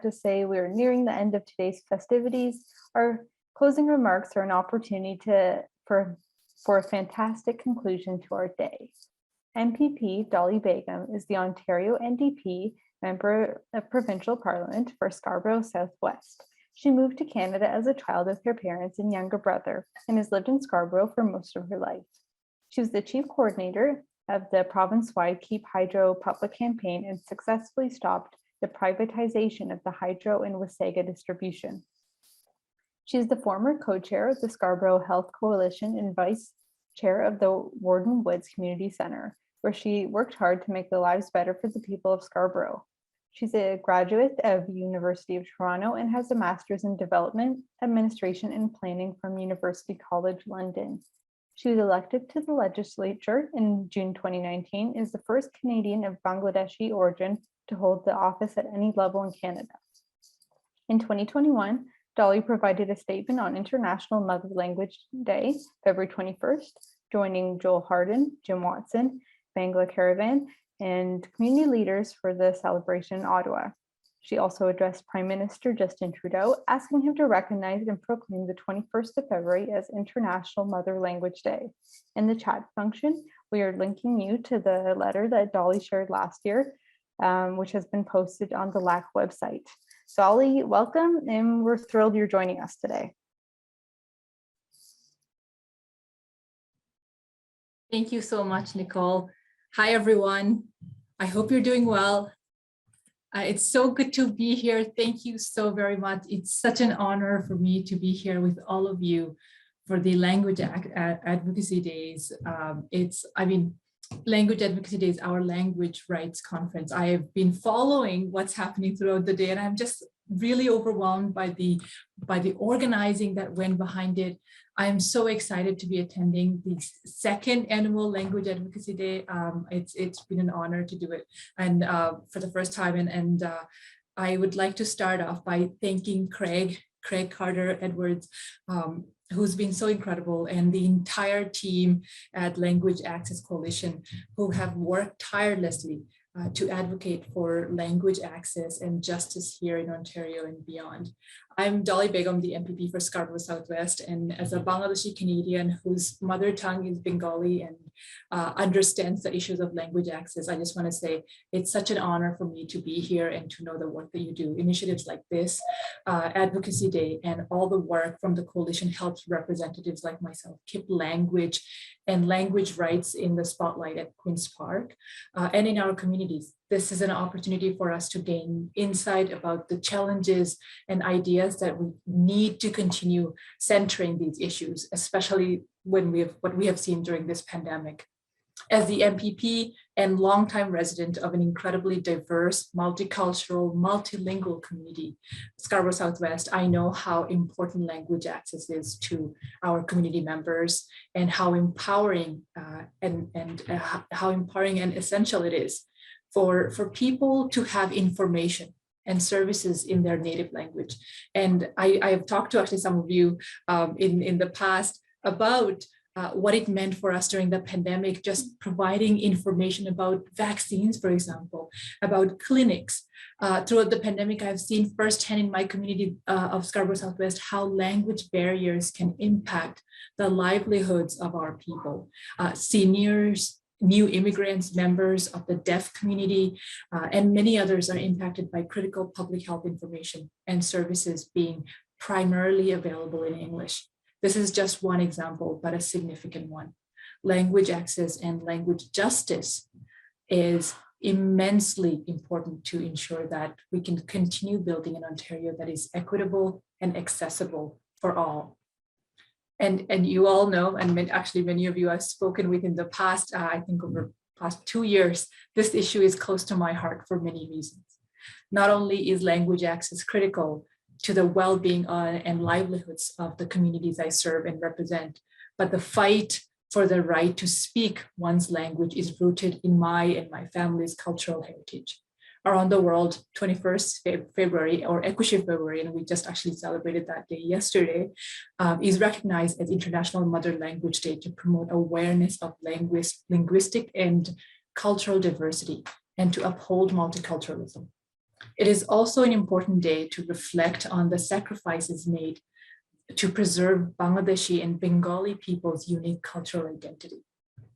sad to say we are nearing the end of today's festivities. Our closing remarks are an opportunity for a fantastic conclusion to our day. MPP Doly Begum is the Ontario NDP member of Provincial Parliament for Scarborough Southwest. She moved to Canada as a child with her parents and younger brother and has lived in Scarborough for most of her life. She was the chief coordinator of the province-wide Keep Hydro public campaign and successfully stopped the privatization of the hydro and Wasaga distribution. She is the former co-chair of the Scarborough Health Coalition and vice chair of the Warden Woods Community Centre, where she worked hard to make the lives better for the people of Scarborough. She's a graduate of the University of Toronto and has a master's in development, administration, and planning from University College London. She was elected to the legislature in June 2019, is the first Canadian of Bangladeshi origin to hold the office at any level in Canada. In 2021, Doly provided a statement on International Mother Language Day, February 21st, joining Joel Harden, Jim Watson, Bangla Caravan, and community leaders for the celebration in Ottawa. She also addressed Prime Minister Justin Trudeau, asking him to recognize and proclaim the 21st of February as International Mother Language Day. In the chat function, we are linking you to the letter that Doly shared last year, which has been posted on the LAC website. Doly, welcome, and we're thrilled you're joining us today. Thank you so much, Nicole. Hi, everyone. I hope you're doing well. It's so good to be here. Thank you so very much. It's such an honor for me to be here with all of you for the Language Advocacy Days. Language Advocacy Days, our language rights conference. I have been following what's happening throughout the day, and I'm just really overwhelmed by the organizing that went behind it. I'm so excited to be attending the second annual Language Advocacy Day. It's been an honor to do it, and for the first time. And I would like to start off by thanking Craig Carter Edwards, who's been so incredible, and the entire team at Language Access Coalition, who have worked tirelessly to advocate for language access and justice here in Ontario and beyond. I'm Doly Begum, the MPP for Scarborough Southwest, and as a Bangladeshi Canadian whose mother tongue is Bengali and understands the issues of language access, I just want to say it's such an honor for me to be here and to know the work that you do. Initiatives like this, Advocacy Day, and all the work from the coalition helps representatives like myself keep language and language rights in the spotlight at Queen's Park and in our communities. This is an opportunity for us to gain insight about the challenges and ideas that we need to continue centering these issues, especially when what we have seen during this pandemic. As the MPP and longtime resident of an incredibly diverse, multicultural, multilingual community, Scarborough Southwest, I know how important language access is to our community members and how empowering how empowering and essential it is for people to have information and services in their native language. And I have talked to actually some of you in the past about what it meant for us during the pandemic, just providing information about vaccines, for example, about clinics. Throughout the pandemic, I've seen firsthand in my community of Scarborough Southwest how language barriers can impact the livelihoods of our people, seniors, new immigrants, members of the deaf community, and many others are impacted by critical public health information and services being primarily available in English. This is just one example, but a significant one. Language access and language justice is immensely important to ensure that we can continue building an Ontario that is equitable and accessible for all. And you all know, and actually many of you I've spoken with in the past, I think over the past 2 years, this issue is close to my heart for many reasons. Not only is language access critical to the well-being and livelihoods of the communities I serve and represent, but the fight for the right to speak one's language is rooted in my and my family's cultural heritage. Around the world, 21st February or Equiship February, and we just actually celebrated that day yesterday, is recognized as International Mother Language Day to promote awareness of linguistic and cultural diversity and to uphold multiculturalism. It is also an important day to reflect on the sacrifices made to preserve Bangladeshi and Bengali people's unique cultural identity.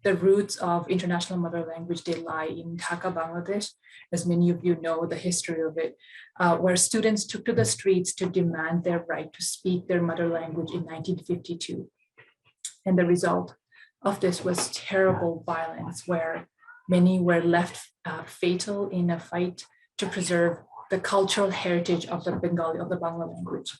The roots of International Mother Language Day lie in Dhaka, Bangladesh. As many of you know the history of it, where students took to the streets to demand their right to speak their mother language in 1952. And the result of this was terrible violence, where many were left fatal in a fight to preserve the cultural heritage of the Bengali, of the Bangla language.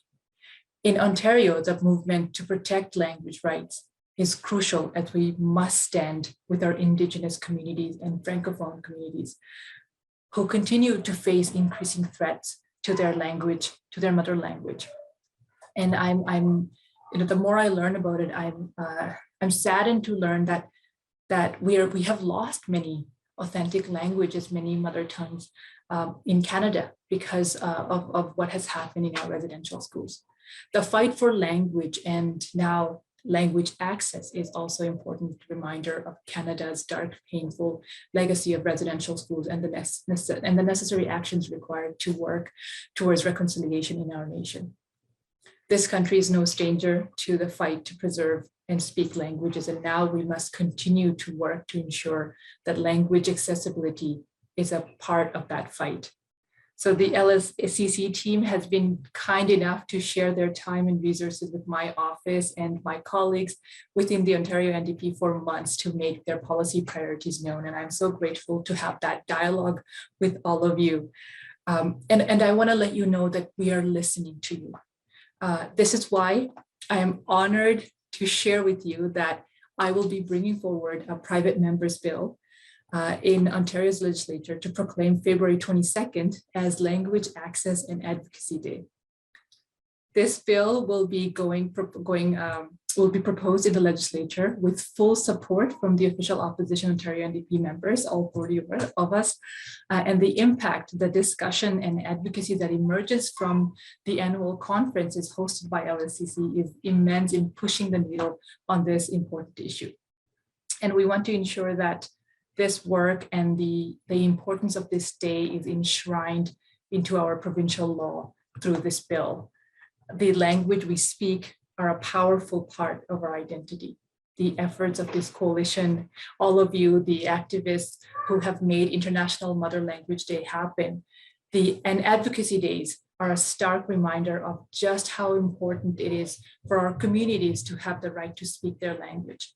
In Ontario, the movement to protect language rights is crucial, as we must stand with our Indigenous communities and Francophone communities who continue to face increasing threats to their language, to their mother language. And the more I learn about it, I'm saddened to learn that we have lost many authentic languages, many mother tongues in Canada because of what has happened in our residential schools. The fight for language and now language access is also an important reminder of Canada's dark, painful legacy of residential schools and the necessary actions required to work towards reconciliation in our nation. This country is no stranger to the fight to preserve and speak languages, and now we must continue to work to ensure that language accessibility is a part of that fight. So the LSCC team has been kind enough to share their time and resources with my office and my colleagues within the Ontario NDP for months to make their policy priorities known. And I'm so grateful to have that dialogue with all of you. And I want to let you know that we are listening to you. This is why I am honored to share with you that I will be bringing forward a private member's bill in Ontario's legislature to proclaim February 22nd as Language Access and Advocacy Day. This bill will be will be proposed in the legislature with full support from the official opposition Ontario NDP members, all 40 of us, and the impact, the discussion and advocacy that emerges from the annual conferences hosted by LSCC is immense in pushing the needle on this important issue. And we want to ensure that this work and the importance of this day is enshrined into our provincial law through this bill. The language we speak are a powerful part of our identity. The efforts of this coalition, all of you, the activists who have made International Mother Language Day happen, and advocacy days are a stark reminder of just how important it is for our communities to have the right to speak their language,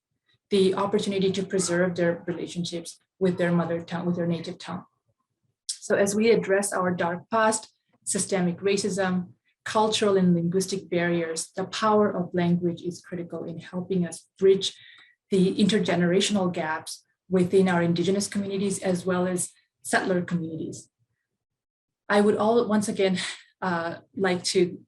the opportunity to preserve their relationships with their mother tongue, with their native tongue. So as we address our dark past, systemic racism, cultural and linguistic barriers, the power of language is critical in helping us bridge the intergenerational gaps within our Indigenous communities as well as settler communities. I would once again like to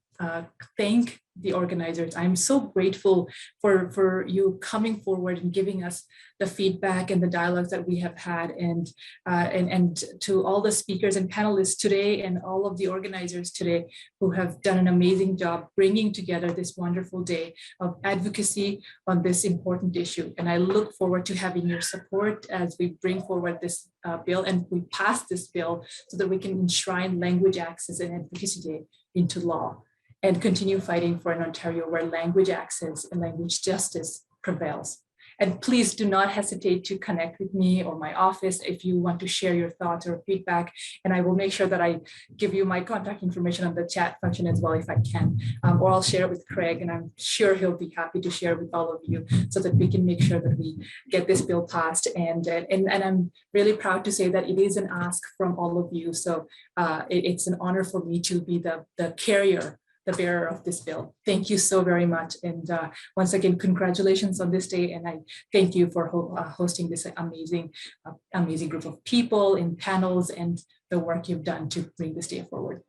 thank the organizers. I'm so grateful for you coming forward and giving us the feedback and the dialogues that we have had, and to all the speakers and panelists today and all of the organizers today who have done an amazing job bringing together this wonderful day of advocacy on this important issue. And I look forward to having your support as we bring forward this bill and we pass this bill so that we can enshrine language access and advocacy day into law, and continue fighting for an Ontario where language access and language justice prevails. And please do not hesitate to connect with me or my office if you want to share your thoughts or feedback. And I will make sure that I give you my contact information on the chat function as well if I can, or I'll share it with Craig, and I'm sure he'll be happy to share with all of you so that we can make sure that we get this bill passed. And I'm really proud to say that it is an ask from all of you. So it's an honor for me to be the carrier, the bearer of this bill. Thank you so very much. And once again, congratulations on this day. And I thank you for hosting this amazing group of people in panels and the work you've done to bring this day forward.